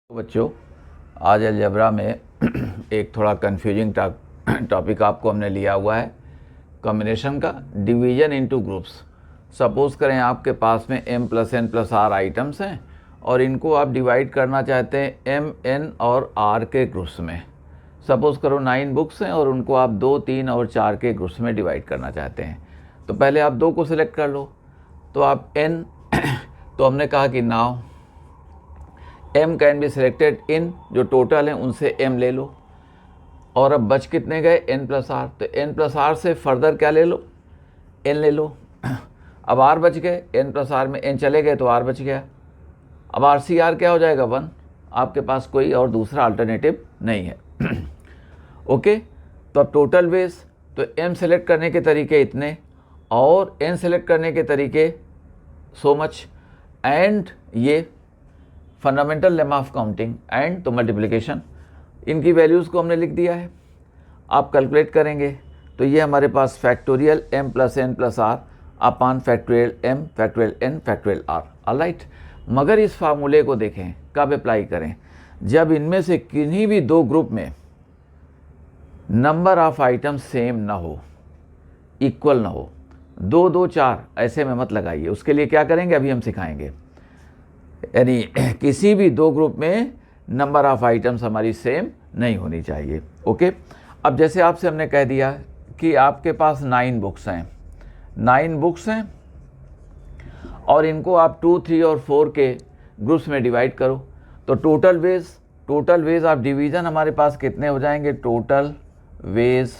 बच्चों, आज अलजेब्रा में एक थोड़ा कंफ्यूजिंग टॉपिक आपको हमने लिया हुआ है, कॉम्बिनेशन का डिवीजन इनटू ग्रुप्स। सपोज़ करें आपके पास में m plus n plus r items हैं और इनको आप डिवाइड करना चाहते हैं m, n और r के ग्रुप्स में। सपोज़ करो 9 बुक्स हैं और उनको आप 2, 3 और 4 के ग्रुप्स में डिवाइड करना चाहते हैं। तो पहले आप 2 को सिलेक्ट कर लो, तो आप n तो हमने कहा कि now m can be selected in, जो टोटल हैं उनसे m ले लो। और अब बच कितने गए n प्लस r, तो n प्लस r से फर्दर क्या ले लो, n ले लो। अब r बच गए, n प्लस r में n चले गए तो r बच गया। अब r सी r क्या हो जाएगा 1, आपके पास कोई और दूसरा अल्टरनेटिव नहीं है। ओके, तो अब टोटल वेज, तो m सेलेक्ट करने के तरीके इतने और n सेलेक्ट करने के तरीके सो मच, एंड ये fundamental lemma of counting and तो मल्टीप्लिकेशन, इनकी वैल्यूज़ को हमने लिख दिया है। आप कैलकुलेट करेंगे तो ये हमारे पास factorial m plus n plus r upon factorial m factorial n factorial r। Alright, मगर इस फार्मूले को देखें कब अप्लाई करें, जब इनमें से किन्हीं भी 2 ग्रुप में नंबर ऑफ आइटम सेम ना हो, इक्वल ना हो। 2, 2, 4 ऐसे में मत लगाइए, उसके लिए क्या करेंगे अभी हम सिखाएंगे। यानी किसी भी 2 ग्रुप में नंबर ऑफ आइटम्स हमारी सेम नहीं होनी चाहिए। ओके, अब जैसे आपसे हमने कह दिया कि आपके पास 9 बुक्स हैं, 9 बुक्स हैं और इनको आप 2, 3 और 4 के ग्रुप्स में डिवाइड करो, तो टोटल वेज ऑफ डिवीज़न हमारे पास कितने हो जाएंगे, टोटल वेज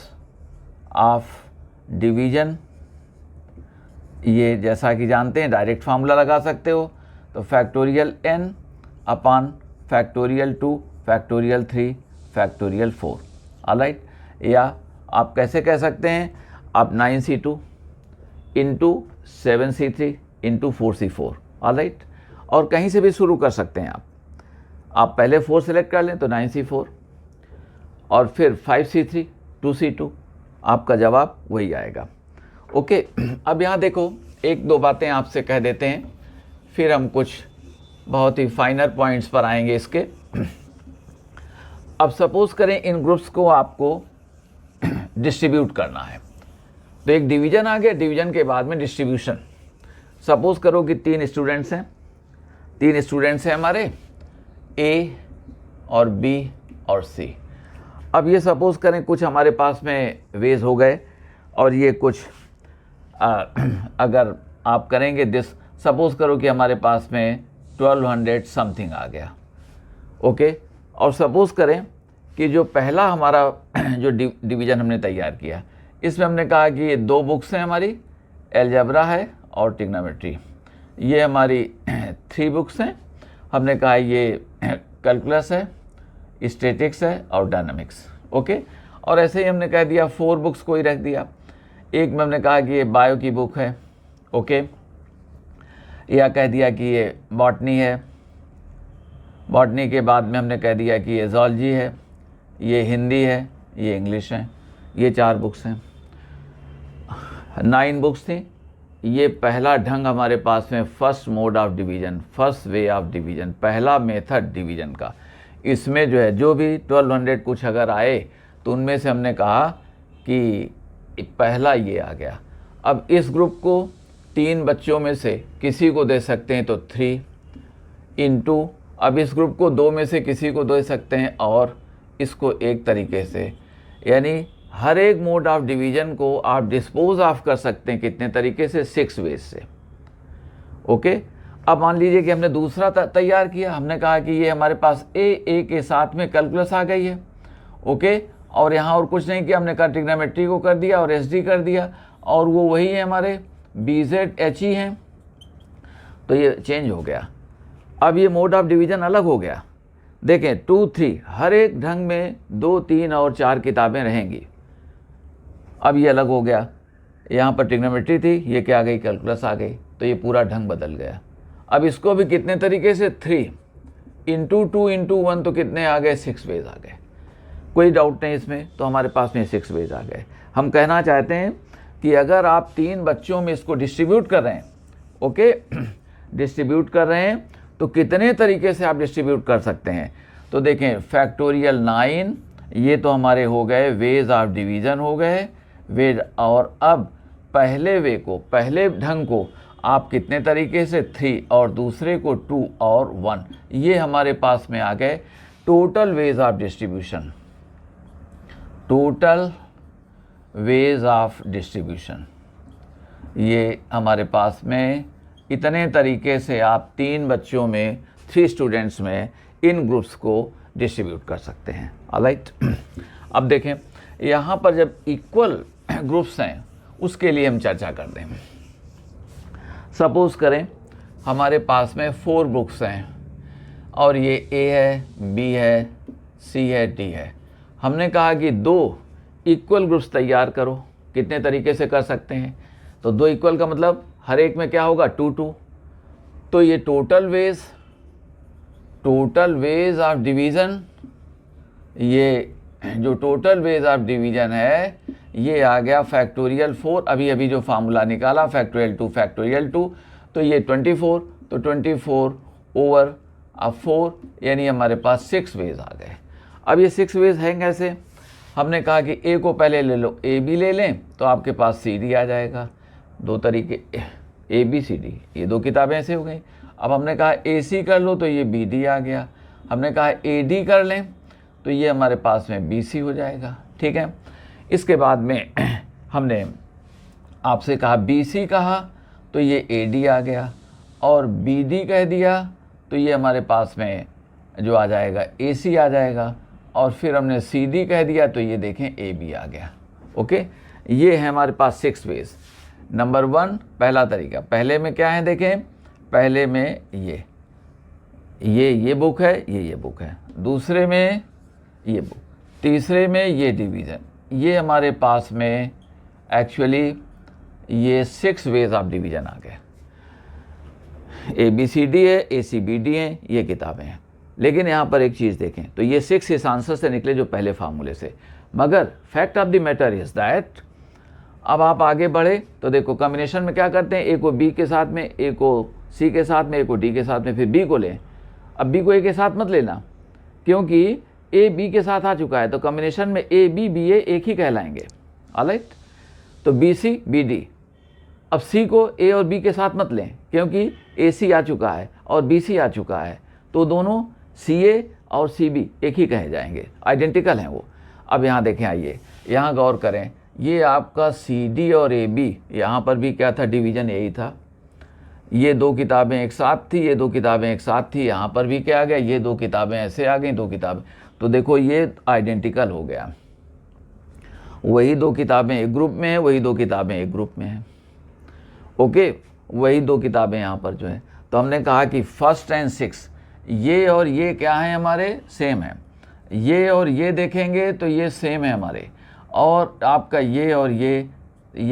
ऑफ डिवीज़न, ये जैसा कि जानते हैं डायरेक्ट फार्मूला लगा सकते हो, तो फैक्टोरियल n अपान फैक्टोरियल 2 फैक्टोरियल 3 फैक्टोरियल 4। ऑलराइट, या आप कैसे कह सकते हैं, आप 9c2 into 7c3 into 4c4। Alright, और कहीं से भी शुरू कर सकते हैं आप पहले 4 सेलेक्ट कर लें तो 9c4 और फिर 5c3 2c2, आपका जवाब वही आएगा। ओके, अब यहाँ देखो 1-2 बातें आपसे कह देते हैं, फिर हम कुछ बहुत ही फाइनर पॉइंट्स पर आएंगे इसके। अब सपोज़ करें इन ग्रुप्स को आपको डिस्ट्रीब्यूट करना है, तो एक डिवीज़न आ गया, डिवीज़न के बाद में डिस्ट्रीब्यूशन। सपोज़ करो कि 3 स्टूडेंट्स हैं हमारे, A और B और C। अब ये सपोज़ करें कुछ हमारे पास में वेज हो गए और ये कुछ अगर आप करेंगे दिस, सपोज़ करो कि हमारे पास में 1200 समथिंग आ गया। ओके, और सपोज़ करें कि जो पहला हमारा जो डिवीज़न हमने तैयार किया, इसमें हमने कहा कि ये 2 बुक्स हैं हमारी, अलजेब्रा है और ट्रिग्नोमेट्री। ये हमारी 3 बुक्स हैं, हमने कहा ये कैलकुलस है, स्टैटिक्स है और डायनामिक्स। ओके, और ऐसे ही हमने कह दिया 4 बुक्स को ही रख दिया। एक में हमने कहा कि ये बायो की बुक है, ओके, या कह दिया कि ये बॉटनी है, बॉटनी के बाद में हमने कह दिया कि ये ज़ूलॉजी है, ये हिंदी है, ये इंग्लिश है। ये 4 बुक्स हैं, 9 बुक्स थी। ये पहला ढंग हमारे पास में first mode of division, first way of division, पहला मेथड डिवीज़न का। इसमें जो है जो भी 1200 कुछ अगर आए तो उनमें से हमने कहा कि पहला ये आ गया। अब इस ग्रुप को 3 बच्चों में से किसी को दे सकते हैं तो 3 इंटू, अब इस ग्रुप को 2 में से किसी को दे सकते हैं और इसको एक तरीके से, यानी हर एक मोड ऑफ डिवीज़न को आप डिस्पोज ऑफ कर सकते हैं कितने तरीके से, 6 वेज से। ओके, अब मान लीजिए कि हमने दूसरा तैयार किया, हमने कहा कि ये हमारे पास ए के साथ में कैलकुलस आ गई है। ओके, और यहाँ और कुछ नहीं किया, हमने कहा ट्रिग्नोमेट्री को कर दिया और एसडी कर दिया, और वो वही है हमारे BZHE हैं, तो ये चेंज हो गया। अब ये मोड ऑफ डिवीज़न अलग हो गया। देखें 2, 3 हर एक ढंग में 2, 3 और 4 किताबें रहेंगी। अब ये अलग हो गया, यहाँ पर ट्रिग्नोमेट्री थी, ये क्या आ गई, कैलकुलस आ गई, तो ये पूरा ढंग बदल गया। अब इसको भी कितने तरीके से, 3 इंटू 2 इंटू 1, तो कितने आ गए, 6 वेज आ गए। कोई डाउट नहीं इसमें, तो हमारे पास में 6 वेज आ गए। हम कहना चाहते हैं कि अगर आप 3 बच्चों में इसको डिस्ट्रीब्यूट कर रहे हैं, ओके, डिस्ट्रीब्यूट कर रहे हैं, तो कितने तरीके से आप डिस्ट्रीब्यूट कर सकते हैं। तो देखें फैक्टोरियल 9, ये तो हमारे हो गए वेज ऑफ डिवीज़न हो गए वेज। और अब पहले ढंग को आप कितने तरीके से 3 और दूसरे को 2 और 1, ये हमारे पास में आ गए total ways of distribution. Total ways of distribution, ये हमारे पास में इतने तरीके से आप 3 बच्चों में 3 स्टूडेंट्स में इन ग्रुप्स को डिस्ट्रीब्यूट कर सकते हैं। ऑलराइट, अब देखें यहाँ पर जब इक्वल ग्रुप्स हैं उसके लिए हम चर्चा करते हैं। सपोज करें हमारे पास में 4 बुक्स हैं और ये ए है, बी है, सी है, डी है। हमने कहा कि 2 इक्वल ग्रुप्स तैयार करो। कितने तरीके से कर सकते हैं? तो 2 इक्वल का मतलब हर एक में क्या होगा 2-2। तो ये टोटल वेज ऑफ डिवीज़न, ये जो टोटल वेज ऑफ डिवीज़न है ये आ गया फैक्टोरियल 4। अभी जो फार्मूला निकाला फैक्टोरियल 2, तो ये 24, तो 24 ओवर 4 यानी हमारे पास 6 वेज आ गए। अब ये 6 वेज हैं कैसे? हमने कहा कि ए को पहले ले लो, ए बी ले लें तो आपके पास सी डी आ जाएगा। 2 तरीके ए बी सी डी, ये 2 किताबें ऐसे हो गई। अब हमने कहा ए सी कर लो तो ये बी डी आ गया। हमने कहा ए डी कर लें तो ये हमारे पास में बी सी हो जाएगा। ठीक है, इसके बाद में हमने आपसे कहा बी सी कहा तो ये ए डी आ गया, और बी डी कह दिया तो ये हमारे पास में जो आ जाएगा ए सी आ जाएगा, और फिर हमने सी डी कह दिया तो ये देखें ए बी आ गया। ओके, ये है हमारे पास 6 वेज। नंबर 1 पहला तरीका, पहले में क्या है देखें, पहले में ये बुक है, ये बुक है, दूसरे में ये बुक, तीसरे में ये डिवीज़न। ये हमारे पास में एक्चुअली ये 6 वेज ऑफ डिवीज़न आ गए। ए बी सी डी है, ए सी बी डी हैं, ये किताबें हैं। लेकिन यहाँ पर एक चीज़ देखें तो ये 6 इस आंसर से निकले जो पहले फार्मूले से, मगर fact of the matter is that अब आप आगे बढ़े तो देखो कॉम्बिनेशन में क्या करते हैं, ए को बी के साथ में, ए को सी के साथ में, ए को डी के साथ में, फिर बी को लें। अब बी को ए के साथ मत लेना क्योंकि ए बी के साथ आ चुका है, तो कॉम्बिनेशन में ए बी बी ए एक ही कहलाएंगे। ऑलराइट, तो बी सी बी डी। अब सी को ए और बी के साथ मत लें क्योंकि ए सी आ चुका है और बी सी आ चुका है, तो दोनों सी ए और सी बी एक ही कहे जाएंगे, आइडेंटिकल हैं वो। अब यहाँ देखें, आइए यहाँ गौर करें, ये आपका सी डी और ए बी, यहाँ पर भी क्या था, डिवीज़न यही था। ये 2 किताबें एक साथ थी, ये 2 किताबें एक साथ थी, यहाँ पर भी क्या आ गया, ये 2 किताबें ऐसे आ गई, 2 किताबें, तो देखो ये आइडेंटिकल हो गया। वही 2 किताबें एक ग्रुप में है, वही 2 किताबें एक ग्रुप में है। ओके, वही 2 किताबें यहाँ पर जो है, तो हमने कहा कि 1st and 6 ये और ये क्या है हमारे, सेम है। ये और ये देखेंगे तो ये सेम है हमारे, और आपका ये और ये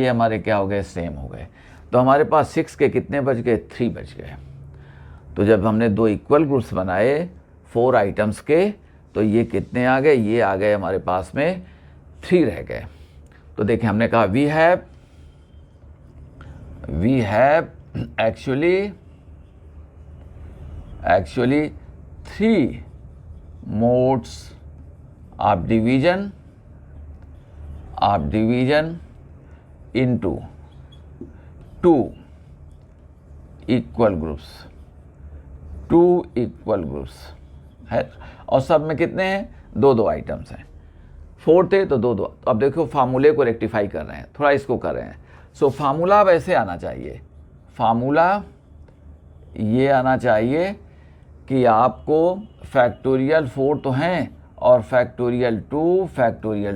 हमारे क्या हो गए, सेम हो गए। तो हमारे पास 6 के कितने बच गए, 3 बच गए। तो जब हमने 2 इक्वल ग्रुप्स बनाए 4 आइटम्स के, तो ये कितने आ गए, ये आ गए हमारे पास में 3 रह गए। तो देखें हमने कहा we have actually 3 modes of division into 2 equal groups है, और सब में कितने हैं, 2-2 आइटम्स हैं। 4 थे तो 2-2। तो अब देखो फार्मूले को रेक्टिफाई कर रहे हैं, थोड़ा इसको कर रहे हैं। सो फार्मूला वैसे आना चाहिए, फार्मूला ये आना चाहिए कि आपको फैक्टोरियल 4 तो हैं और फैक्टोरियल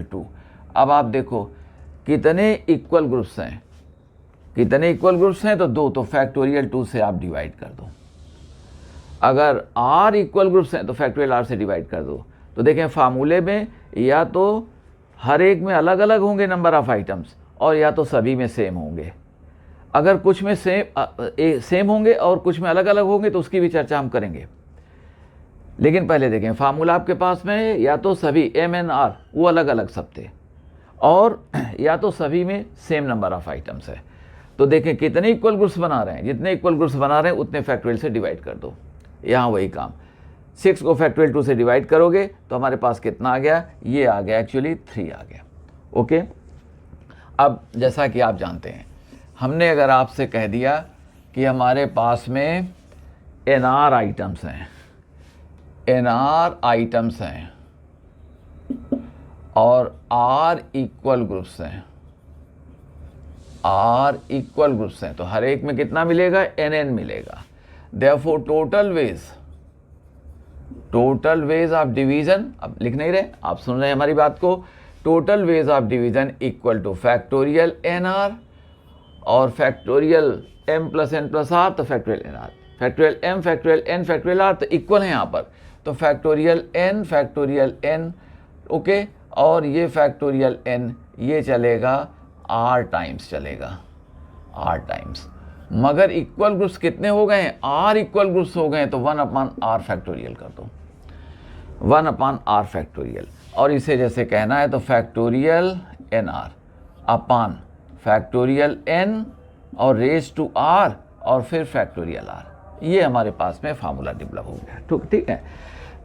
2। अब आप देखो कितने इक्वल ग्रुप्स हैं, तो 2, तो फैक्टोरियल 2 से आप डिवाइड कर दो। अगर r इक्वल ग्रुप्स हैं तो फैक्टोरियल r से डिवाइड कर दो। तो देखें फार्मूले में या तो हर एक में अलग अलग होंगे नंबर ऑफ़ आइटम्स, और या तो सभी में सेम होंगे। अगर कुछ में सेम होंगे और कुछ में अलग अलग होंगे तो उसकी भी चर्चा हम करेंगे। लेकिन पहले देखें फार्मूला आपके पास में या तो सभी MNR वो अलग अलग सब थे, और या तो सभी में सेम नंबर ऑफ़ आइटम्स है। तो देखें कितने इक्वल ग्रुप्स बना रहे हैं, जितने इक्वल ग्रुप्स बना रहे हैं उतने फैक्टोरियल से डिवाइड कर दो। यहाँ वही काम, 6 को फैक्टोरियल 2 से डिवाइड करोगे तो हमारे पास कितना आ गया, ये आ गया, एक्चुअली 3 आ गया। ओके, अब जैसा कि आप जानते हैं, हमने अगर आपसे कह दिया कि हमारे पास में NR आइटम्स हैं, NR आइटम्स हैं और R इक्वल ग्रुप्स हैं, R इक्वल ग्रुप्स हैं, तो हर एक में कितना मिलेगा, NN मिलेगा। Therefore total ways of division, अब लिख नहीं रहे, आप सुन रहे हैं हमारी बात को, total ways of division equal two factorial NR और factorial M plus N plus R, तो factorial NR, factorial M factorial N factorial R, तो इक्वल है यहाँ पर, तो फैक्टोरियल N, ओके, और ये फैक्टोरियल N ये चलेगा R टाइम्स चलेगा, R टाइम्स, मगर इक्वल ग्रुप्स कितने हो गए हैं, R इक्वल ग्रुप्स हो गए हैं, तो 1/R फैक्टोरियल कर दो, 1/R फैक्टोरियल, और इसे जैसे कहना है तो फैक्टोरियल NR अपान फैक्टोरियल N और रेज टू R और फिर फैक्टोरियल R, ये हमारे पास में फार्मूला डेवलप हो गया। ठीक है,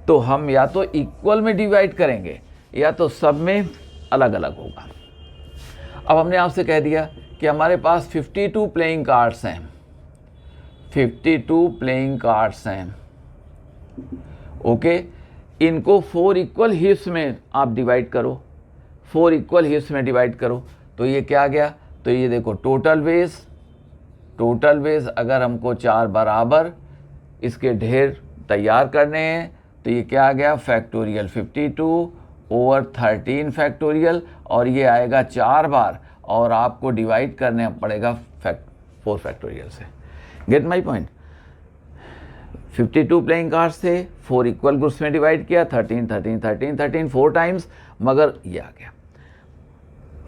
तो हम या तो इक्वल में डिवाइड करेंगे या तो सब में अलग अलग होगा। अब हमने आपसे कह दिया कि हमारे पास 52 प्लेइंग कार्ड्स हैं, 52 प्लेइंग कार्ड्स हैं, ओके, इनको 4 इक्वल हीप्स में आप डिवाइड करो, 4 इक्वल हीप्स में डिवाइड करो, तो ये क्या गया, तो ये देखो टोटल वेज अगर हमको 4 बराबर इसके ढेर तैयार करने हैं तो ये क्या आ गया, फैक्टोरियल 52 ओवर 13 फैक्टोरियल, और ये आएगा 4 बार और आपको डिवाइड करने पड़ेगा 4 फैक्टोरियल से। Get my point, 52 playing cards थे, 4 इक्वल ग्रुप्स में डिवाइड किया, 13 4 टाइम्स, मगर ये आ गया,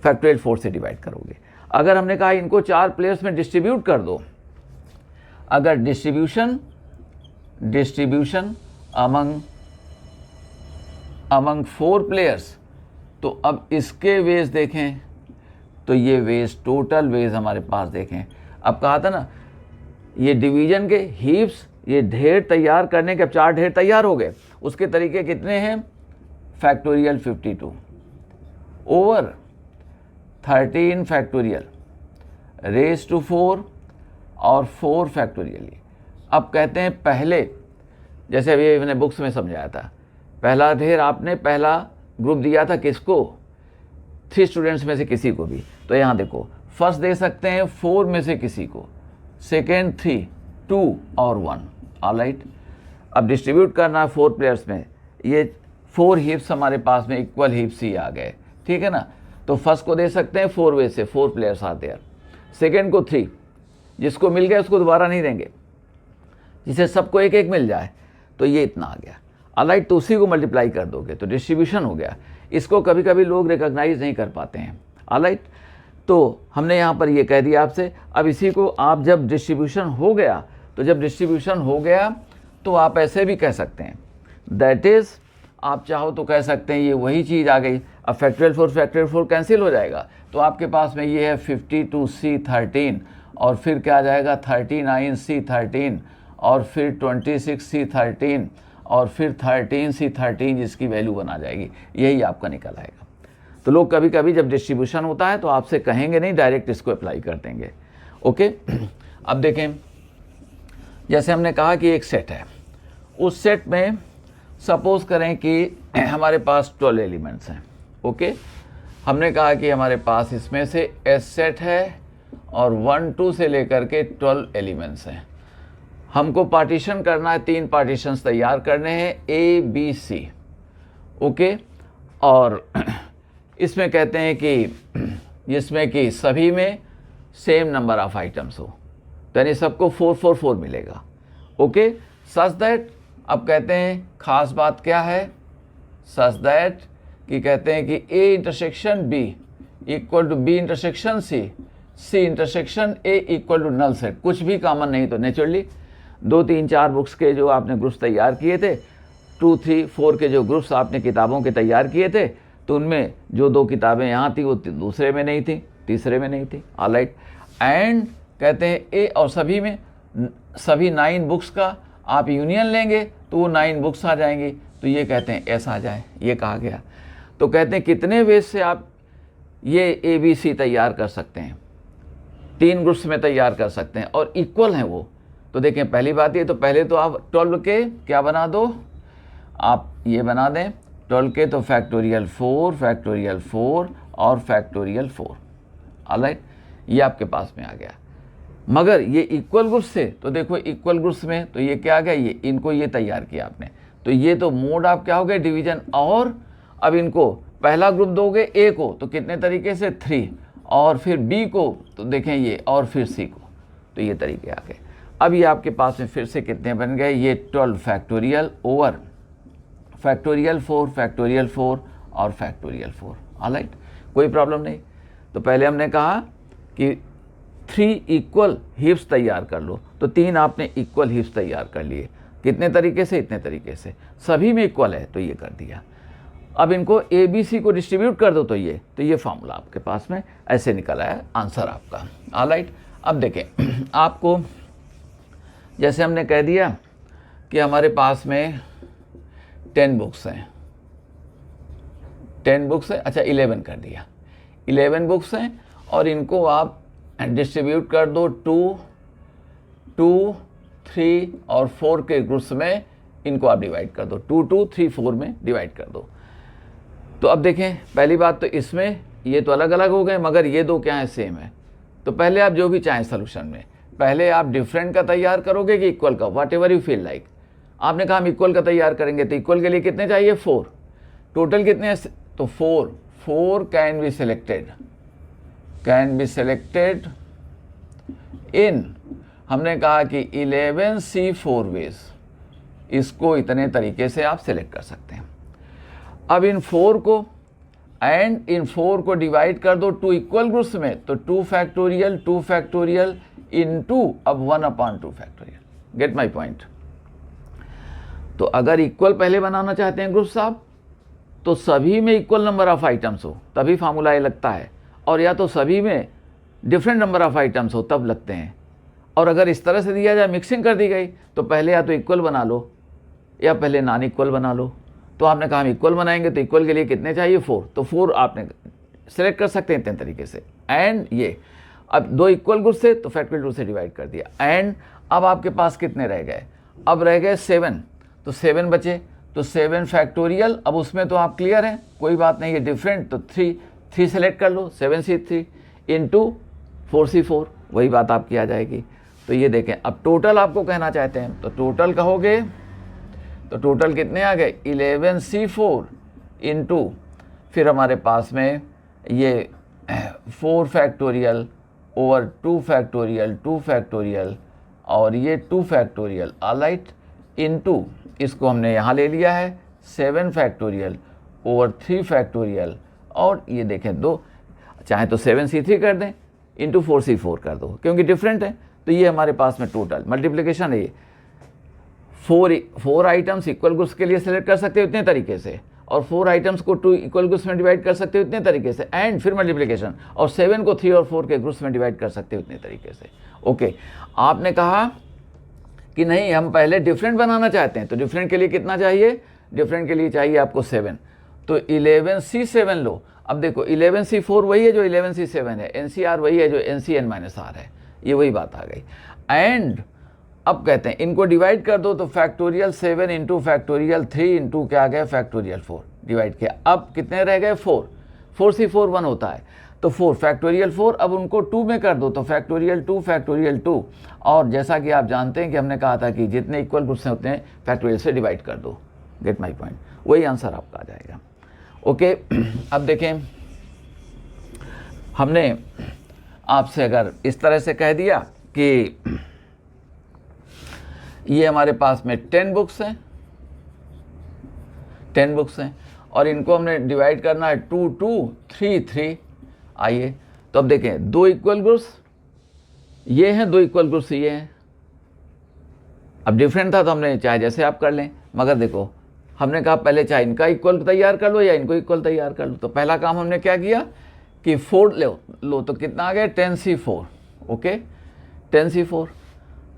फैक्टोरियल 4 से डिवाइड करोगे। अगर हमने कहा इनको 4 प्लेयर्स में डिस्ट्रीब्यूट कर दो, अगर डिस्ट्रीब्यूशन अमंग 4 प्लेयर्स, तो अब इसके वेज देखें तो ये वेज, टोटल वेज हमारे पास देखें, अब कहा था ना ये डिवीजन के हीप्स, ये ढेर तैयार करने के, अब 4 ढेर तैयार हो गए, उसके तरीके कितने हैं, factorial 52 over 13 factorial raise to 4 और 4 फैक्टोरियल। अब कहते हैं पहले, जैसे अभी मैंने बुक्स में समझाया था, पहला ढेर आपने पहला ग्रुप दिया था किसको, 3 स्टूडेंट्स में से किसी को भी, तो यहाँ देखो फर्स्ट दे सकते हैं 4 में से किसी को, सेकेंड 3, 2 और 1, ऑलराइट। अब डिस्ट्रीब्यूट करना है 4 प्लेयर्स में, ये 4 हीप्स हमारे पास में इक्वल हीप्स ही आ गए, ठीक है ना, तो फर्स्ट को दे सकते हैं 4 वे से, 4 प्लेयर्स आर देयर, सेकेंड को 3, जिसको मिल गया उसको दोबारा नहीं देंगे, जिसे सबको एक एक मिल जाए, तो ये इतना आ गया, ऑलराइट, तो उसी को मल्टीप्लाई कर दोगे तो डिस्ट्रीब्यूशन हो गया। इसको कभी कभी लोग रिकॉग्नाइज नहीं कर पाते हैं, ऑलराइट, तो हमने यहाँ पर ये कह दिया आपसे। अब इसी को आप जब डिस्ट्रीब्यूशन हो गया, तो जब डिस्ट्रीब्यूशन हो गया तो आप ऐसे भी कह सकते हैं, दैट इज़ आप चाहो तो कह सकते हैं ये वही चीज़ आ गई। अब फैक्टोरियल 4 कैंसिल हो जाएगा, तो आपके पास में ये है 52C13 और फिर क्या आ जाएगा 39C13 और फिर 26C13 और फिर 13C13 जिसकी वैल्यू बना जाएगी, यही आपका निकल आएगा। तो लोग कभी कभी जब डिस्ट्रीब्यूशन होता है तो आपसे कहेंगे नहीं, डायरेक्ट इसको अप्लाई कर देंगे, ओके। अब देखें, जैसे हमने कहा कि एक सेट है, उस सेट में सपोज करें कि हमारे पास 12 एलिमेंट्स हैं, ओके। हमने कहा कि हमारे पास इसमें से एस सेट है और 1, 2 से लेकर के 12 एलिमेंट्स हैं। हमको पार्टीशन करना है, 3 पार्टीशंस तैयार करने हैं, A, B, C, ओके। और इसमें कहते हैं कि जिसमें कि सभी में सेम नंबर ऑफ आइटम्स हो, तो यानी सबको 4 4 4 मिलेगा, ओके। सच दैट, अब कहते हैं खास बात क्या है, सच दैट कि कहते हैं कि A intersection B equal to B intersection C, C intersection A equal to null set, कुछ भी कॉमन नहीं तो नेचुरली 2, 3, 4 बुक्स के जो आपने ग्रुप्स तैयार किए थे, 2, 3, 4 के जो ग्रुप्स आपने किताबों के तैयार किए थे, तो उनमें जो 2 किताबें यहाँ थी वो दूसरे में नहीं थी, तीसरे में नहीं थी, ऑलराइट। एंड कहते हैं ए, और सभी में सभी 9 बुक्स का आप यूनियन लेंगे तो वो 9 बुक्स आ जाएंगी, तो ये कहते हैं एस आ जाए, ये कहा गया। तो कहते हैं कितने वेज से आप ये ABC तैयार कर सकते हैं, 3 ग्रुप्स में तैयार कर सकते हैं और इक्वल हैं वो। तो देखें पहली बात ये, तो पहले तो आप 12 के क्या बना दो, आप ये बना दें 12 के, तो फैक्टोरियल 4 और फैक्टोरियल 4, ऑलराइट, ये आपके पास में आ गया। मगर ये इक्वल ग्रुप्स से, तो देखो इक्वल ग्रुप्स में तो ये क्या आ गया, ये इनको ये तैयार किया आपने, तो ये तो मोड आप क्या हो गए डिवीजन। और अब इनको पहला ग्रुप दोगे A को तो कितने तरीके से 3, और फिर B को तो देखें ये, और फिर C को, तो ये तरीके आ गए। अब ये आपके पास में फिर से कितने बन गए, ये 12 फैक्टोरियल ओवर फैक्टोरियल 4 और फैक्टोरियल 4, ऑलराइट, कोई प्रॉब्लम नहीं। तो पहले हमने कहा कि 3 इक्वल हीप्स तैयार कर लो, तो 3 आपने इक्वल हीप्स तैयार कर लिए, कितने तरीके से, इतने तरीके से, सभी में इक्वल है तो ये कर दिया। अब इनको ABC को डिस्ट्रीब्यूट कर दो, तो ये फार्मूला आपके पास में ऐसे निकल आया आंसर आपका, ऑलराइट। अब देखें आपको जैसे हमने कह दिया कि हमारे पास में 10 बुक्स हैं, 10 बुक्स हैं, अच्छा 11 कर दिया, 11 बुक्स हैं और इनको आप डिस्ट्रीब्यूट कर दो 2, 3 और 4 के ग्रुप्स में, इनको आप डिवाइड कर दो, 2, 2, 3, 4 में डिवाइड कर दो। तो अब देखें पहली बात तो इसमें ये तो अलग अलग हो गए, मगर ये दो क्या है, सेम है। तो पहले आप जो भी चाहें सोल्यूशन में, पहले आप डिफरेंट का तैयार करोगे कि इक्वल का, what ever you feel like. आपने कहा हम इक्वल का तैयार करेंगे, तो इक्वल के लिए कितने चाहिए, 4, टोटल कितने हैं, तो 4 कैन बी सिलेक्टेड इन, हमने कहा कि 11C4 वेज, इसको इतने तरीके से आप सिलेक्ट कर सकते हैं। अब इन 4 को एंड इन 4 को डिवाइड कर दो 2 इक्वल ग्रुप्स में, तो 2 फैक्टोरियल इनटू अब 1/2 फैक्टोरियल, गेट माय पॉइंट। तो अगर इक्वल पहले बनाना चाहते हैं ग्रुप्स आप, तो सभी में इक्वल नंबर ऑफ आइटम्स हो तभी फार्मूला ये लगता है, और या तो सभी में डिफरेंट नंबर ऑफ आइटम्स हो तब लगते हैं। और अगर इस तरह से दिया जाए, मिक्सिंग कर दी गई, तो पहले या तो इक्वल बना लो या पहले नॉन इक्वल बना लो। तो आपने कहा हम इक्वल बनाएंगे, तो इक्वल के लिए कितने चाहिए, 4, तो 4 आपने सेलेक्ट कर सकते हैं इतने तरीके से। एंड ये अब 2 इक्वल ग्रुप से, तो फैक्टोरियल 2 से डिवाइड कर दिया। एंड अब आपके पास कितने रह गए, अब रह गए 7, तो 7 बचे, तो 7 फैक्टोरियल, अब उसमें तो आप क्लियर हैं, कोई बात नहीं, ये डिफरेंट, तो 3 सेलेक्ट कर लो, 7C3 इंटू 4C4, वही बात आपकी आ जाएगी। तो ये देखें, अब टोटल आपको कहना चाहते हैं, तो टोटल कहोगे, तो टोटल कितने आ गए, 11C4 इंटू, फिर हमारे पास में ये 4 फैक्टोरियल ओवर 2 फैक्टोरियल और ये 2 फैक्टोरियल, ऑलराइट, इंटू इसको हमने यहाँ ले लिया है 7 फैक्टोरियल ओवर 3 फैक्टोरियल, और ये देखें 2, चाहे तो 7C3 कर दें इंटू 4C4 कर दो, क्योंकि डिफरेंट है। तो ये हमारे पास में टोटल मल्टीप्लिकेशन है, ये 4 आइटम्स इक्वल ग्रुप्स के लिए सेलेक्ट कर सकते हो इतने तरीके से, और 4 आइटम्स को 2 इक्वल ग्रुप्स में डिवाइड कर सकते हो इतने तरीके से, एंड फिर मल्टीप्लिकेशन, और 7 को 3 और 4 के ग्रुप्स में डिवाइड कर सकते हो इतने तरीके से। ओके, आपने कहा कि नहीं हम पहले डिफरेंट बनाना चाहते हैं, तो डिफरेंट के लिए कितना चाहिए, डिफरेंट के लिए चाहिए आपको 7, तो 11C7 लो। अब देखो 11C4 वही है जो 11C7 है, NCR वही है जो NCN-R है, ये वही बात आ गई। एंड अब कहते हैं इनको डिवाइड कर दो, तो फैक्टोरियल 7 इंटू फैक्टोरियल 3 इंटू क्या आ गया, फैक्टोरियल 4 डिवाइड किया। अब कितने रह गए, 4C4 1 होता है, तो 4 फैक्टोरियल 4, अब उनको 2 में कर दो, तो फैक्टोरियल 2 और जैसा कि आप जानते हैं कि हमने कहा था कि जितने इक्वल ग्रुप्स होते हैं फैक्टोरियल से डिवाइड कर दो, गेट माई पॉइंट, वही आंसर आपका आ जाएगा। ओके, अब देखें हमने आपसे अगर इस तरह से कह दिया कि ये हमारे पास में 10 बुक्स हैं, 10 बुक्स हैं और इनको हमने डिवाइड करना है 2, 2, 3, 3। आइए तो अब देखें 2 इक्वल ग्रुप्स ये हैं, 2 इक्वल ग्रुप्स ये हैं। अब डिफरेंट था तो हमने चाहे जैसे आप कर लें, मगर देखो हमने कहा पहले चाहे इनका इक्वल तैयार कर लो या इनको इक्वल तैयार कर लो। तो पहला काम हमने क्या किया कि 4 लो तो कितना आ गया 10C4, ओके 10C4।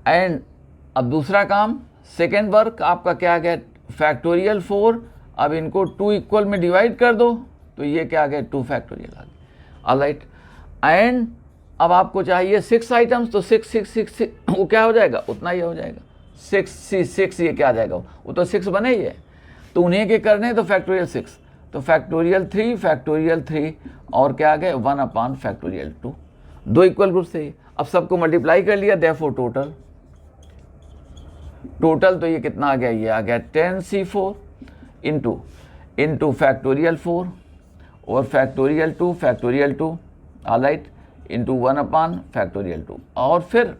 एंड अब दूसरा काम सेकेंड वर्क आपका क्या आ गया, फैक्टोरियल 4, अब इनको 2 इक्वल में डिवाइड कर दो तो ये क्या आ गया, 2 फैक्टोरियल आ गया। ऑलराइट, एंड अब आपको चाहिए 6 आइटम्स, तो 6 6 6 6 वो क्या हो जाएगा, उतना ही हो जाएगा। 6 ये क्या आ जाएगा, वो तो 6 बने ही है, तो उन्हें के करने तो फैक्टोरियल 6, तो फैक्टोरियल 3 और क्या आ गया 1 अपॉन फैक्टोरियल 2, 2 इक्वल ग्रुप से ही। अब सबको मल्टीप्लाई कर लिया, देयरफॉर टोटल तो ये कितना आ गया, ये आ गया 10C4 इंटू फैक्टोरियल 4 और factorial 2 alright into 1 upon factorial 2, और फिर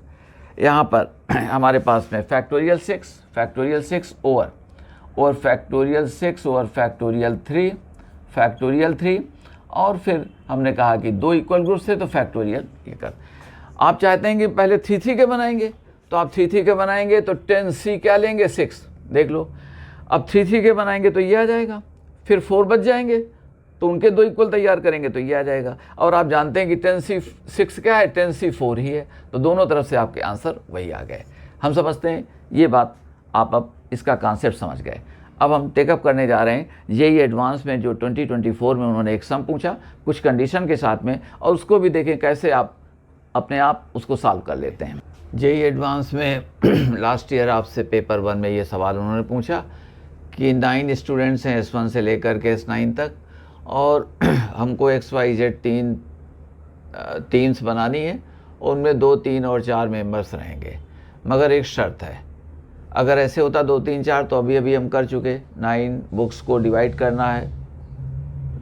यहाँ पर हमारे पास में फैक्टोरियल 6 और फैक्टोरियल 3 और फिर हमने कहा कि 2 इक्वल ग्रुप से तो फैक्टोरियल ये कर। आप चाहते हैं कि पहले 3 के बनाएंगे, तो आप 3 के बनाएंगे तो 10C क्या लेंगे 6, देख लो। अब 3 के बनाएंगे तो ये आ जाएगा, फिर 4 बच जाएंगे तो उनके 2 इक्वल तैयार करेंगे तो ये आ जाएगा। और आप जानते हैं कि 10C6 क्या है, 10C4 ही है, तो दोनों तरफ से आपके आंसर वही आ गए। हम समझते हैं ये बात, आप अब इसका कॉन्सेप्ट समझ गए। अब हम टेकअप करने जा रहे हैं जेईई एडवांस में जो 2024 में उन्होंने एक सम पूछा कुछ कंडीशन के साथ में, और उसको भी देखें कैसे आप अपने आप उसको सॉल्व कर लेते हैं। जेईई एडवांस में लास्ट ईयर आपसे पेपर 1 में ये सवाल उन्होंने पूछा कि 9 स्टूडेंट्स हैं S1 से लेकर के S9 तक, और हमको XYZ 3 टीम्स बनानी है, उनमें 2, 3 और 4 मेंबर्स रहेंगे, मगर एक शर्त है। अगर ऐसे होता 2, 3, 4 तो अभी हम कर चुके, 9 बुक्स को डिवाइड करना है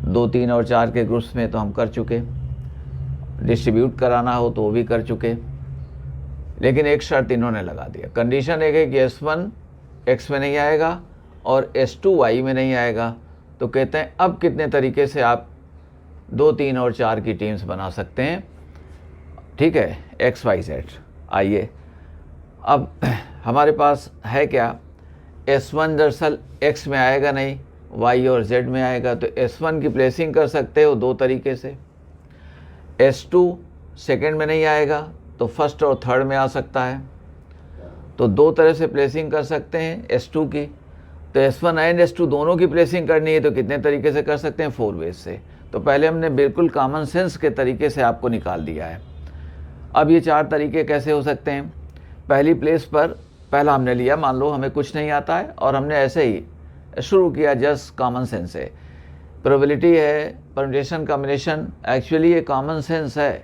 2, 3 और 4 के ग्रुप्स में तो हम कर चुके, डिस्ट्रीब्यूट कराना हो तो वो भी कर चुके, लेकिन एक शर्त इन्होंने लगा दिया। कंडीशन एक है कि S1 X में नहीं आएगा और S2 Y में नहीं आएगा, तो कहते हैं अब कितने तरीके से आप 2, 3 और 4 की टीम्स बना सकते हैं, ठीक है, XYZ। आइए अब हमारे पास है क्या, S1 दरअसल X में आएगा नहीं, Y और Z में आएगा, तो S1 की प्लेसिंग कर सकते हो 2 तरीके से। S2 सेकेंड में नहीं आएगा तो फर्स्ट और थर्ड में आ सकता है, तो 2 तरह से प्लेसिंग कर सकते हैं S2 की। तो S1 एंड S2 दोनों की प्लेसिंग करनी है तो कितने तरीके से कर सकते हैं, 4 वेज से। तो पहले हमने बिल्कुल कॉमन सेंस के तरीके से आपको निकाल दिया है। अब ये 4 तरीके कैसे हो सकते हैं, पहली प्लेस पर पहला हमने लिया, मान लो हमें कुछ नहीं आता है और हमने ऐसे ही शुरू किया जस्ट कॉमन सेंस से। प्रोबेबिलिटी है, परम्यूटेशन कॉम्बिनेशन, एक्चुअली ये कॉमन सेंस है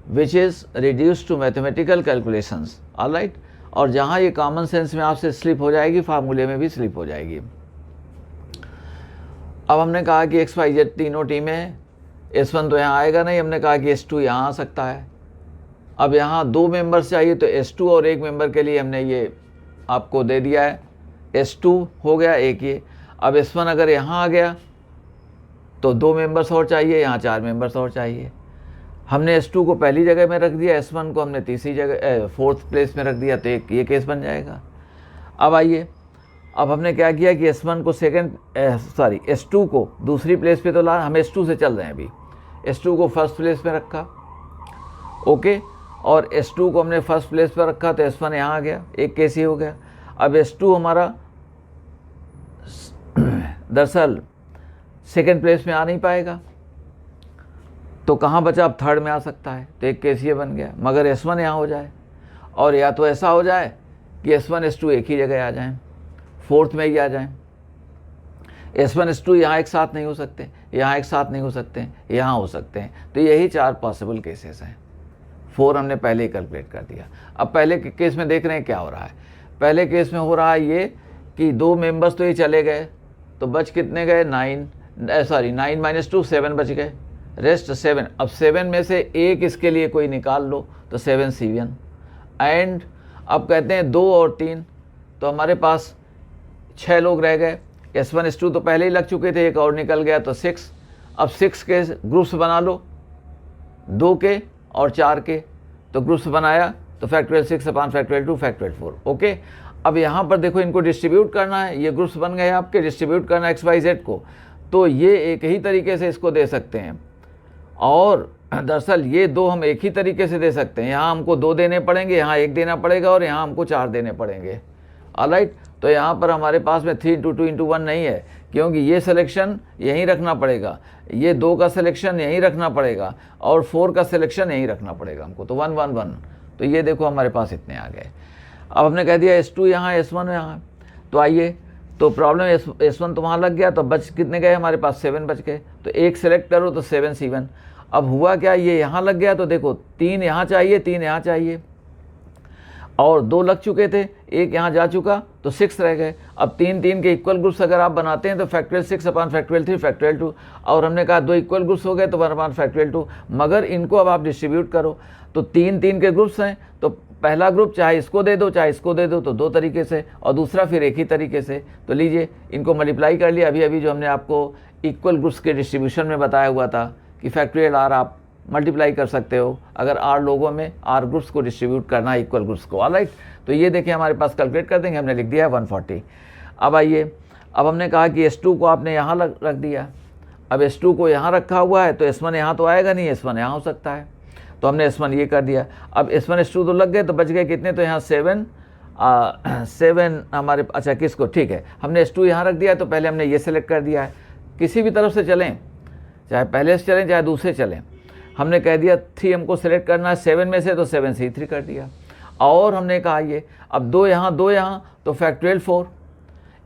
which is reduce to mathematical calculations, alright. और जहाँ ये कॉमन सेंस में आपसे स्लिप हो जाएगी, फार्मूले में भी स्लिप हो जाएगी। अब हमने कहा कि XYZ तीनों टीमें हैं, S1 तो यहाँ आएगा नहीं, हमने कहा कि S2 यहाँ आ सकता है। अब यहाँ 2 मेंबर्स चाहिए, तो S2 और 1 मेंबर के लिए हमने ये आपको दे दिया है, S2 हो गया एक ये। अब S1 अगर यहाँ आ गया तो 2 मेंबर्स और चाहिए, यहाँ 4 मेंबर्स और चाहिए। हमने S2 को पहली जगह में रख दिया, S1 को हमने तीसरी जगह 4th प्लेस में रख दिया, तो एक ये केस बन जाएगा। अब आइए, अब हमने क्या किया कि S1 को S2 को दूसरी प्लेस पे तो ला, हम S2 से चल रहे हैं अभी, S2 को फर्स्ट प्लेस में रखा, ओके, और S2 को हमने फर्स्ट प्लेस पर रखा तो S1 यहाँ आ गया, एक केस ही हो गया। अब S2 हमारा दरअसल सेकेंड प्लेस में आ नहीं पाएगा, तो कहाँ बचा, अब थर्ड में आ सकता है, तो एक केस ये बन गया। मगर S1 यहाँ हो जाए, और या तो ऐसा हो जाए कि S1 S2 एक ही जगह आ जाएं, 4th में ही आ जाएं। S1 S2 यहाँ एक साथ नहीं हो सकते, यहाँ एक साथ नहीं हो सकते, यहाँ हो सकते हैं, तो यही 4 पॉसिबल केसेस हैं। 4 हमने पहले ही कैलकुलेट कर दिया। अब पहले के केस में देख रहे हैं क्या हो रहा है। पहले केस में हो रहा है ये कि 2 मेंबर्स तो ये चले गए, तो बच कितने गए, 9 - 2 7 बच गए, रेस्ट 7। अब 7 में से एक इसके लिए कोई निकाल लो तो 7 C1 एंड अब कहते हैं 2 और 3, तो हमारे पास 6 लोग रह गए। S1 S2 तो पहले ही लग चुके थे, एक और निकल गया तो 6। अब 6 के ग्रुप्स बना लो, 2 के और 4 के, तो ग्रुप्स बनाया तो factorial 6 upon factorial 2 factorial 4, okay. अब यहाँ पर देखो इनको डिस्ट्रीब्यूट करना है, ये ग्रुप्स बन गए आपके, डिस्ट्रीब्यूट करना है XYZ को, तो ये एक ही तरीके से इसको दे सकते हैं, और दरअसल ये 2 हम एक ही तरीके से दे सकते हैं। यहाँ हमको 2 देने पड़ेंगे, यहाँ 1 देना पड़ेगा और यहाँ हमको 4 देने पड़ेंगे, ऑलराइट। तो यहाँ पर हमारे पास में 3 into 2 into 1 नहीं है, क्योंकि ये सिलेक्शन यहीं रखना पड़ेगा, ये 2 का सिलेक्शन यहीं रखना पड़ेगा और 4 का सिलेक्शन यहीं रखना पड़ेगा हमको। तो 1 1 1, तो ये देखो हमारे पास इतने आ गए। अब हमने कह दिया S2 यहाँ है, S1 यहाँ, तो आइए, तो प्रॉब्लम S1 तो वहाँ लग गया, तो बच कितने गए हमारे पास, 7 बच गए। तो एक सेलेक्ट करो तो 7 C1। अब हुआ क्या, ये यहाँ लग गया, तो देखो 3 यहाँ चाहिए, 3 यहाँ चाहिए और 2 लग चुके थे, एक यहाँ जा चुका, तो 6 रह गए। अब 3 3 के इक्वल ग्रुप्स अगर आप बनाते हैं तो फैक्टोरियल 6 अपॉन फैक्टोरियल 3 फैक्टोरियल 2, और हमने कहा 2 इक्वल ग्रुप्स हो गए तो 1 अपॉन फैक्टोरियल 2, मगर इनको अब आप डिस्ट्रीब्यूट करो तो 3 3 के ग्रुप्स हैं, तो पहला ग्रुप चाहे इसको दे दो चाहे इसको दे दो, तो 2 तरीके से, और दूसरा फिर एक ही तरीके से। तो लीजिए इनको मल्टीप्लाई कर लिया, अभी अभी जो हमने आपको इक्वल ग्रुप्स के डिस्ट्रीब्यूशन में बताया हुआ था कि फैक्टोरियल आर आप मल्टीप्लाई कर सकते हो अगर आर लोगों में आर ग्रुप्स को डिस्ट्रीब्यूट करना है इक्वल ग्रुप्स को। ऑलराइट, तो ये देखिए हमारे पास कैलकुलेट कर देंगे, हमने लिख दिया है 140। अब आइए, अब हमने कहा कि S2 को आपने यहाँ रख दिया, अब S2 को यहाँ रखा हुआ है तो S1 यहाँ तो आएगा नहीं, S1 यहाँ हो सकता है, तो हमने S1 ये कर दिया। अब S1 S2 तो लग गए, तो बच गए कितने, तो यहाँ 7 हमारे, अच्छा किसको, ठीक है, हमने S2 यहाँ रख दिया, तो पहले हमने ये सेलेक्ट कर दिया है, किसी भी तरफ से चलें, चाहे पहले से चलें चाहे दूसरे चलें। हमने कह दिया 3 हमको सेलेक्ट करना है 7 में से, तो 7 C3 कर दिया, और हमने कहा ये अब 2 यहाँ, तो फैक्टोरियल 4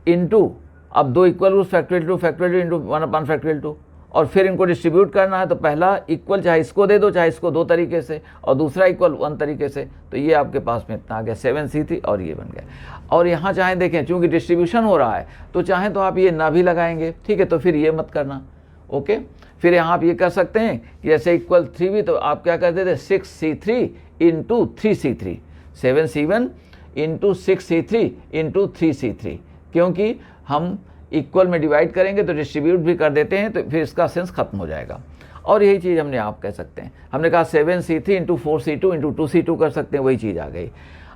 इंटू, अब 2 equal root factorial 2 into 1 upon factorial 2, और फिर इनको डिस्ट्रीब्यूट करना है, तो पहला इक्वल चाहे इसको दे दो चाहे इसको 2 तरीके से, और दूसरा इक्वल 1 तरीके से। तो ये आपके पास में इतना आ गया 7 C3, और ये बन गया। और यहाँ चाहे देखें, चूँकि डिस्ट्रीब्यूशन हो रहा है तो चाहें तो आप ये ना भी लगाएंगे, ठीक है, तो फिर ये मत करना, ओके। फिर यहाँ आप ये कर सकते हैं कि जैसे इक्वल 3 भी, तो आप क्या करते थे 6 C3 into 3 C3, 7 C1 into 6 C3 into 3 C3, क्योंकि हम इक्वल में डिवाइड करेंगे तो डिस्ट्रीब्यूट भी कर देते हैं, तो फिर इसका सेंस खत्म हो जाएगा। और यही चीज़ हमने आप कह सकते हैं, हमने कहा 7 C3 into 4 C2 into 2 C2 कर सकते हैं, वही चीज़ आ गई।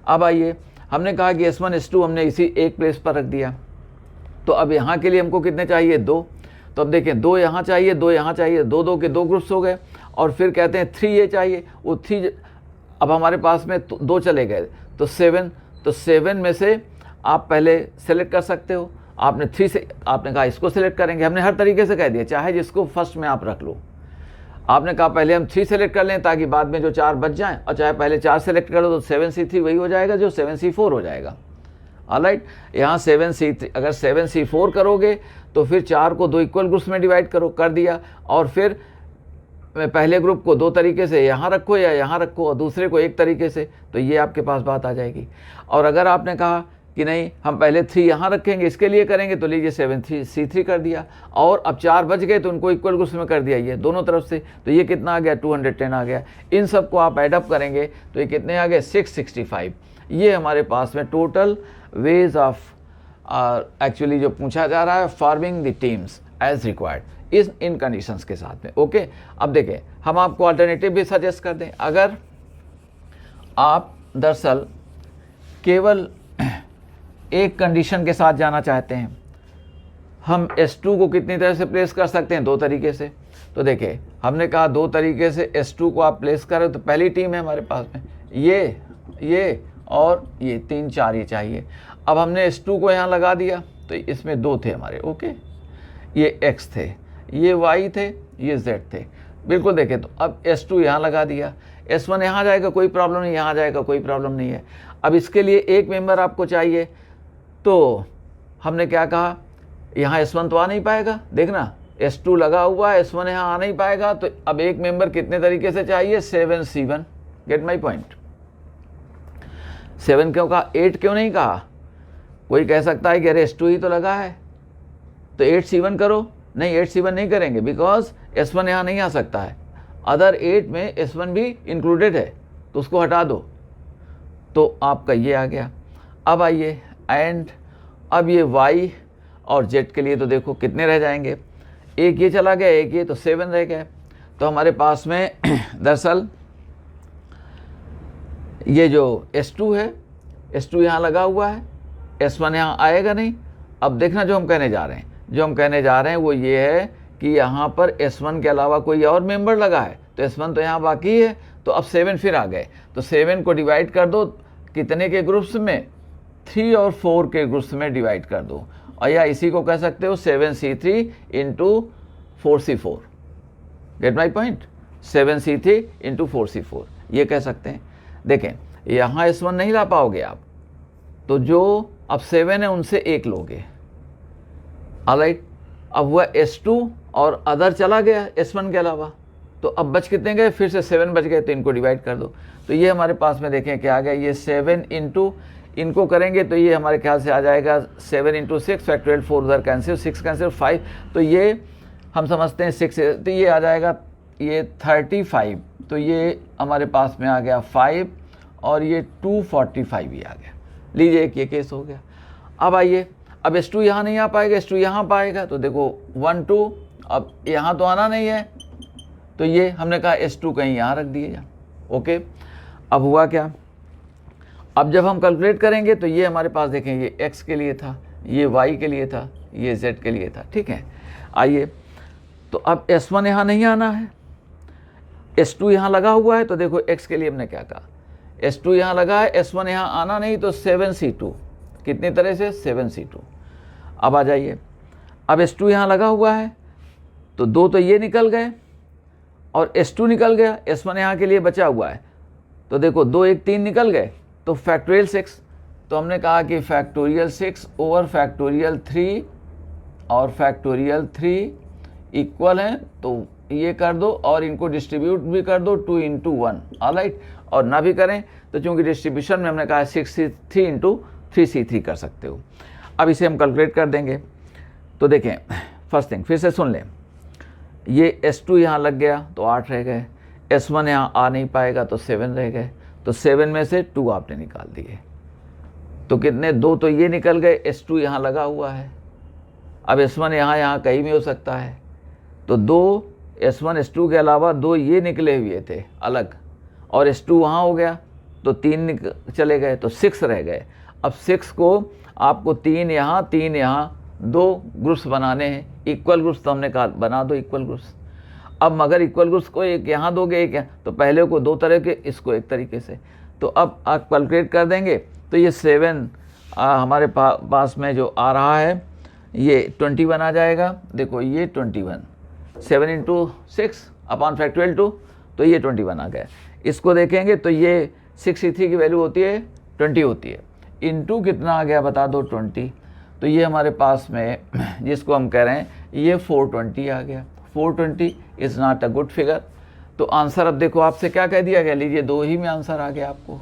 अब आइए, हमने कहा कि S1 S2 हमने इसी एक प्लेस पर रख दिया, तो अब यहाँ के लिए हमको कितने चाहिए, 2, तो अब देखें 2 यहाँ चाहिए, 2 यहाँ चाहिए, 2 2 के 2 ग्रुप्स हो गए, और फिर कहते हैं 3 ये चाहिए, वो 3 अब हमारे पास में 2 चले गए, तो 7, तो 7 में से आप पहले सेलेक्ट कर सकते हो, आपने 3 से, आपने कहा इसको सेलेक्ट करेंगे, हमने हर तरीके से कह दिया, चाहे जिसको फर्स्ट में आप रख लो। आपने कहा पहले हम 3 सेलेक्ट कर लें ताकि बाद में जो 4 बच जाएं, और चाहे पहले 4 सेलेक्ट कर लो तो 7 C3 वही हो जाएगा जो 7 C4 हो जाएगा। ऑलराइट, यहाँ 7 C3, अगर 7 C4 करोगे तो फिर 4 को 2 इक्वल ग्रुप्स में डिवाइड करो, कर दिया, और फिर पहले ग्रुप को 2 तरीके से यहाँ रखो या यहाँ रखो, और दूसरे को एक तरीके से, तो ये आपके पास बात आ जाएगी। और अगर आपने कहा कि नहीं हम पहले 3 यहाँ रखेंगे, इसके लिए करेंगे, तो लीजिए 7 C3 कर दिया, और अब 4 बच गए तो उनको इक्वल ग्रुप्स में कर दिया, ये दोनों तरफ से, तो ये कितना आ गया, 210 आ गया। इन सब को आप एडअप करेंगे तो ये कितने आ गए, 665। ये हमारे पास में टोटल वेज ऑफ एक्चुअली जो पूछा जा रहा है, forming the teams as required is in conditions के साथ में, ओके। अब देखें, हम आपको अल्टरनेटिव भी सजेस्ट कर दें, अगर आप दरअसल केवल एक कंडीशन के साथ जाना चाहते हैं, हम S2 को कितनी तरह से प्लेस कर सकते हैं, 2 तरीके से। तो देखिए, हमने कहा 2 तरीके से S2 को आप प्लेस करें, तो पहली टीम है हमारे पास में ये और ये 3 4 ये चाहिए। अब हमने S2 को यहाँ लगा दिया, तो इसमें 2 थे हमारे, ओके, ये X थे, ये Y थे, ये Z थे, बिल्कुल देखें। तो अब S2 यहाँ लगा दिया, S1 यहाँ जाएगा कोई प्रॉब्लम नहीं, यहाँ जाएगा कोई प्रॉब्लम नहीं है। अब इसके लिए एक मेंबर आपको चाहिए, तो हमने क्या कहा, यहाँ S1 तो आ नहीं पाएगा, देखना S2 लगा हुआ है, S1 यहाँ आ नहीं पाएगा, तो अब एक मेंबर कितने तरीके से चाहिए, 7 C1, गेट माई पॉइंट। 7 क्यों कहा, 8 क्यों नहीं कहा? कोई कह सकता है कि अरे S2 ही तो लगा है तो 8 C1 करो, नहीं 8 C1 नहीं करेंगे, बिकॉज S1 यहाँ नहीं आ सकता है, अदर 8 में S1 भी इंक्लूडेड है, तो उसको हटा दो, तो आपका ये आ गया। अब आइए, एंड अब ये Y और Z के लिए तो देखो कितने रह जाएंगे, एक ये चला गया, एक ये, तो 7 रह गए। तो हमारे पास में दरअसल ये जो S2 है, S2 यहाँ लगा हुआ है, S1 यहाँ आएगा नहीं। अब देखना जो हम कहने जा रहे हैं वो ये है कि यहाँ पर S1 के अलावा कोई और मेंबर लगा है, तो S1 तो यहाँ बाकी है, तो अब 7 फिर आ गए, तो 7 को डिवाइड कर दो कितने के ग्रुप्स में, 3 और 4 के ग्रुप्स में डिवाइड कर दो, और या इसी को कह सकते हो 7C3 into 4C4। Get my point, 7C3 into 4C4 ये कह सकते हैं। देखें यहाँ S1 नहीं ला पाओगे आप, तो जो अब 7 है उनसे 1 लोगे, ऑलराइट। अब हुआ S2 और अदर चला गया S1 के अलावा, तो अब बच कितने गए, फिर से 7 बच गए, तो इनको डिवाइड कर दो। तो ये हमारे पास में देखें क्या आ गया, ये 7 इंटू इनको करेंगे तो ये हमारे ख्याल से आ जाएगा 7 इंटू 6 फैक्टोरियल, 4 उधर कैंसिल, 6 कैंसिल, 5, तो ये हम समझते हैं 6, तो ये आ जाएगा ये 35, तो ये हमारे पास में आ गया 5 और ये 245 ही आ गया। लीजिए एक ये केस हो गया। अब आइए, अब S2 यहाँ नहीं आ पाएगा, S2 यहाँ पाएगा, तो देखो 1 2, अब यहाँ तो आना नहीं है, तो ये हमने कहा S2 कहीं यहाँ रख दिए जा, ओके। अब हुआ क्या, अब जब हम कैलकुलेट करेंगे तो ये हमारे पास देखें ये x के लिए था, ये y के लिए था, ये z के लिए था, ठीक है। आइए, तो अब S1 यहाँ नहीं आना है, S2 यहाँ लगा हुआ है, तो देखो x के लिए हमने क्या कहा, S2 यहाँ लगा है, S1 यहाँ आना नहीं, तो 7C2 कितनी तरह से 7C2। अब आ जाइए, अब S2 यहाँ लगा हुआ है, तो 2 तो ये निकल गए और S2 निकल गया, S1 यहाँ के लिए बचा हुआ है, तो देखो 2 1 3 निकल गए, तो फैक्टोरियल 6, तो हमने कहा कि फैक्टोरियल 6 ओवर फैक्टोरियल 3 और फैक्टोरियल 3 इक्वल हैं, तो ये कर दो और इनको डिस्ट्रीब्यूट भी कर दो 2 इंटू 1, ऑलराइट। और ना भी करें तो चूंकि डिस्ट्रीब्यूशन में हमने कहा 6C3 इंटू 3C3 कर सकते हो। अब इसे हम कैलकुलेट कर देंगे, तो देखें फर्स्ट थिंग फिर से सुन लें, ये S2 यहाँ लग गया तो 8 रह गए, S1 यहाँ आ नहीं पाएगा तो 7 रह गए, तो 7 में से 2 आपने निकाल दिए, तो कितने 2 तो ये निकल गए, S2 यहाँ लगा हुआ है, अब S1 यहाँ कहीं भी हो सकता है, तो 2 S1 S2 के अलावा 2 ये निकले हुए थे अलग, और S2 वहाँ हो गया, तो 3 चले गए, तो 6 रह गए। अब 6 को आपको 3 यहाँ 3 यहाँ 2 ग्रुप्स बनाने हैं, इक्वल ग्रुप्स, तो हमने कहा बना दो इक्वल ग्रुप्स। अब मगर इक्वल ग्रुप्स को एक यहाँ दोगे एक यहाँ, तो पहले को 2 तरह के, इसको एक तरीके से, तो अब आप कैलकुलेट कर देंगे, तो ये 7 हमारे पास में जो आ रहा है ये 21 आ जाएगा। देखो ये 21, 7 इंटू 6 अपॉन फैक्टोरियल 2, तो ये 21 आ गया। इसको देखेंगे तो ये 6C3 की वैल्यू होती है 20 होती है, इंटू कितना आ गया बता दो 20, तो ये हमारे पास में जिसको हम कह रहे हैं ये 420 आ गया। 420 is not a good figure, तो आंसर अब देखो आपसे क्या कह दिया गया, लीजिए 2 ही में आंसर आ गया, आपको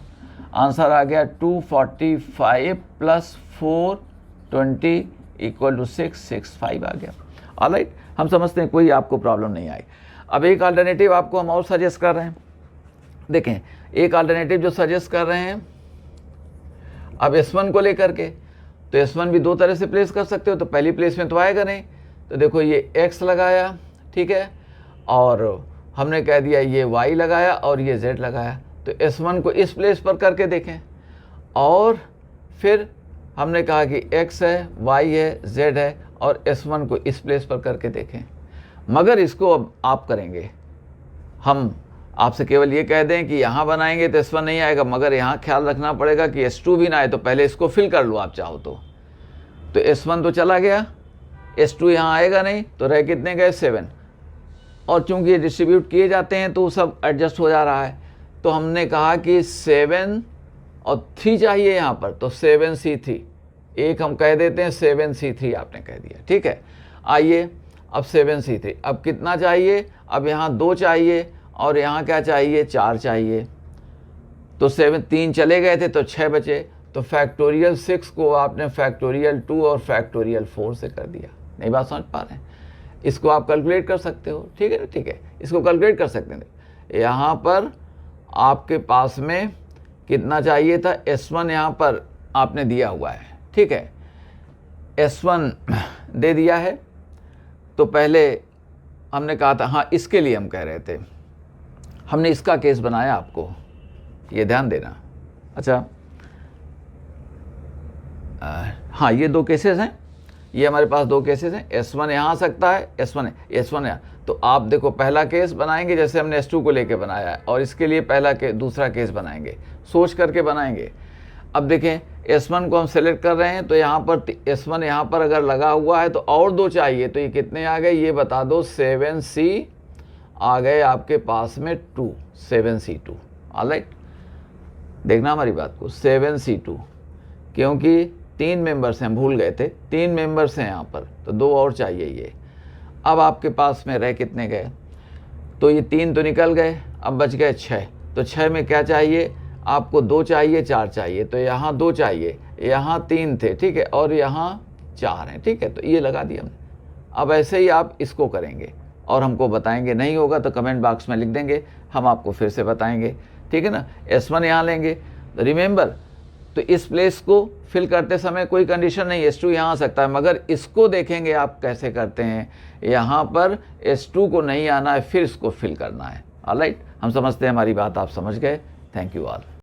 आंसर आ गया 245 प्लस 420 इक्वल टू 665 आ गया, ऑलराइट। हम समझते हैं कोई आपको प्रॉब्लम नहीं आई। अब एक अल्टरनेटिव आपको हम और सजेस्ट कर रहे हैं, देखें एक अल्टरनेटिव जो सजेस्ट कर रहे हैं अब S1 को लेकर के, तो S1 भी 2 तरह से प्लेस कर सकते हो, तो पहली प्लेस में तो आएगा नहीं, तो देखो ये x लगाया, ठीक है, और हमने कह दिया ये y लगाया और ये z लगाया, तो S1 को इस प्लेस पर करके देखें, और फिर हमने कहा कि x है, y है, z है, और S1 को इस प्लेस पर करके देखें। मगर इसको अब आप करेंगे, हम आपसे केवल ये कह दें कि यहाँ बनाएंगे तो S1 नहीं आएगा, मगर यहाँ ख्याल रखना पड़ेगा कि S2 भी ना आए, तो पहले इसको फिल कर लो आप चाहो तो S1 तो चला गया, S2 यहाँ आएगा नहीं, तो रह कितने गए 7, और चूंकि ये डिस्ट्रीब्यूट किए जाते हैं तो सब एडजस्ट हो जा रहा है, तो हमने कहा कि 7 और 3 चाहिए यहाँ पर, तो 7C3 एक हम कह देते हैं 7C3 आपने कह दिया, ठीक है। आइए अब 7C3, अब कितना चाहिए, अब यहाँ 2 चाहिए और यहाँ क्या चाहिए 4 चाहिए, तो 3 चले गए थे तो 6 बचे, तो फैक्टोरियल 6 को आपने फैक्टोरियल 2 और फैक्टोरियल 4 से कर दिया। नहीं बात समझ पा रहे हैं, इसको आप कैलकुलेट कर सकते हो, ठीक है ना, ठीक है, इसको कैलकुलेट कर सकते हैं। यहाँ पर आपके पास में कितना चाहिए था, S1 यहाँ पर आपने दिया हुआ है, ठीक है, S1 दे दिया है, तो पहले हमने कहा था, हाँ इसके लिए हम कह रहे थे, हमने इसका केस बनाया आपको, ये ध्यान देना। अच्छा हाँ ये 2 केसेस हैं, ये हमारे पास 2 केसेस हैं, S1 यहाँ आ सकता है, S1 यहाँ, तो आप देखो पहला केस बनाएंगे जैसे हमने S2 को लेके बनाया है, और इसके लिए दूसरा केस बनाएंगे, सोच करके बनाएंगे। अब देखें S1 को हम सेलेक्ट कर रहे हैं, तो यहाँ पर S1 यहाँ पर अगर लगा हुआ है तो और 2 चाहिए, तो ये कितने आ गए ये बता दो। 7C आ गए आपके पास में 2, 7C2। ऑलराइट, देखना हमारी बात को, 7C2, क्योंकि 3 मेंबर्स हैं, भूल गए थे 3 मेंबर्स हैं यहाँ पर, तो 2 और चाहिए ये। अब आपके पास में रह कितने गए, तो ये 3 तो निकल गए, अब बच गए 6। तो 6 में क्या चाहिए आपको, 2 चाहिए 4 चाहिए, तो यहाँ 2 चाहिए, यहाँ 3 थे, ठीक है, और यहाँ 4 हैं, ठीक है, तो ये लगा दिया हमने। अब ऐसे ही आप इसको करेंगे और हमको बताएंगे, नहीं होगा तो कमेंट बॉक्स में लिख देंगे, हम आपको फिर से बताएंगे, ठीक है ना। S1 यहाँ लेंगे, तो रिमेंबर, तो इस प्लेस को फिल करते समय कोई कंडीशन नहीं, S2 यहाँ आ सकता है, मगर इसको देखेंगे आप कैसे करते हैं। यहाँ पर S2 को नहीं आना है, फिर इसको फिल करना है। ऑलराइट, हम समझते हैं हमारी बात आप समझ गए। Thank you all.